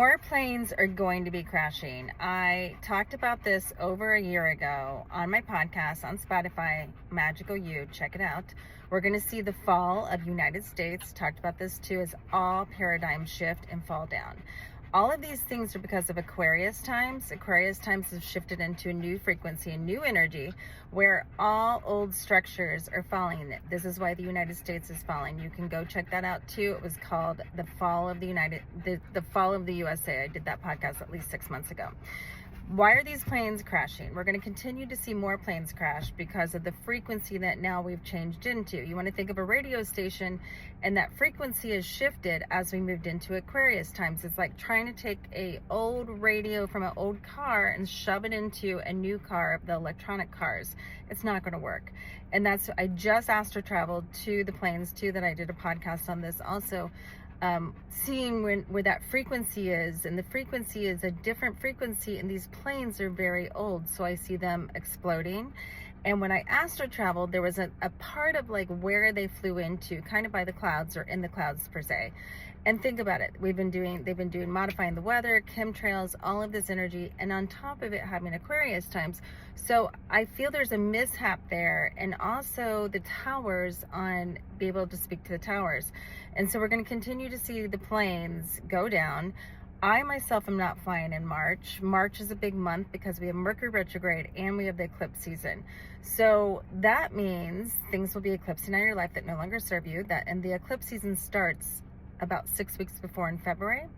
More planes are going to be crashing. I talked about this over a year ago on my podcast on Spotify, Magical You. Check it out. We're going to see the fall of United States. Talked about this too as all paradigm shift and fall down. All of these things are because of Aquarius times. Aquarius times have shifted into a new frequency, a new energy, where all old structures are falling. This is why the United States is falling. You can go check that out too. It was called the fall of the fall of the USA. I did that podcast at least 6 months ago. Why are these planes crashing? We're going to continue to see more planes crash because of the frequency that now we've changed into. You want to think of a radio station, and that frequency has shifted as we moved into Aquarius times. It's like trying to take a old radio from an old car and shove it into a new car, the electronic cars. It's not going to work. And I just astro traveled to the planes too, that I did a podcast on this also. Seeing where that frequency is, and the frequency is a different frequency, and these planes are very old, so I see them exploding. And when I astro traveled, there was a part of like where they flew into, kind of by the clouds or in the clouds per se. And think about it, they've been doing modifying the weather, chemtrails, all of this energy, and on top of it having Aquarius times. So I feel there's a mishap there, and also the towers be able to speak to the towers. And so we're going to continue to see the planes go down. I myself am not flying in March. March is a big month because we have Mercury retrograde and we have the eclipse season. So that means things will be eclipsing out of your life that no longer serve you. And the eclipse season starts about 6 weeks before in February.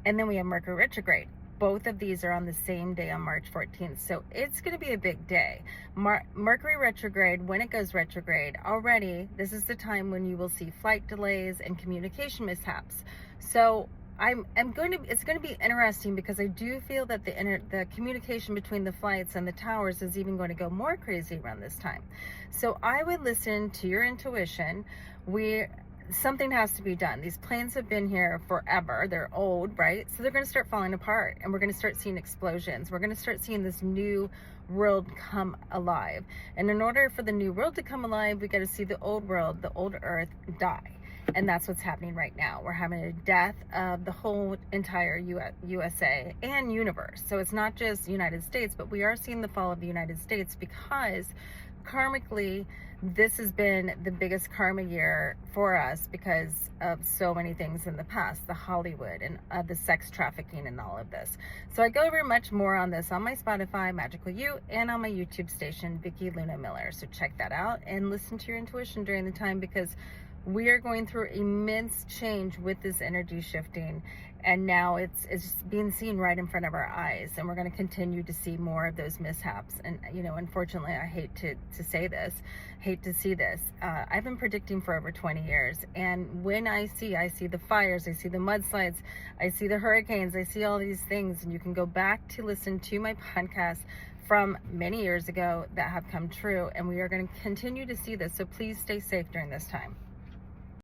And then we have Mercury retrograde. Both of these are on the same day on March 14th. So it's going to be a big day. Mercury retrograde, when it goes retrograde, already this is the time when you will see flight delays and communication mishaps. So it's going to be interesting because I do feel that the communication between the flights and the towers is even going to go more crazy around this time. So I would listen to your intuition. Something has to be done. These planes have been here forever. They're old, right? So they're going to start falling apart, and we're going to start seeing explosions. We're going to start seeing this new world come alive. And in order for the new world to come alive, we got to see the old world, the old earth, die. And that's what's happening right now. We're having a death of the whole entire USA and universe. So it's not just United States, but we are seeing the fall of the United States because karmically, this has been the biggest karma year for us because of so many things in the past, the Hollywood and the sex trafficking and all of this. So I go over much more on this on my Spotify, Magical You, and on my YouTube station, Vicki Luna Miller. So check that out and listen to your intuition during the time, because we are going through immense change with this energy shifting, and now it's being seen right in front of our eyes, and we're going to continue to see more of those mishaps. And unfortunately, I hate to say this, hate to see this. I've been predicting for over 20 years, and when I see the fires, I see the mudslides, I see the hurricanes, I see all these things, and you can go back to listen to my podcast from many years ago that have come true, and we are going to continue to see this. So please stay safe during this time.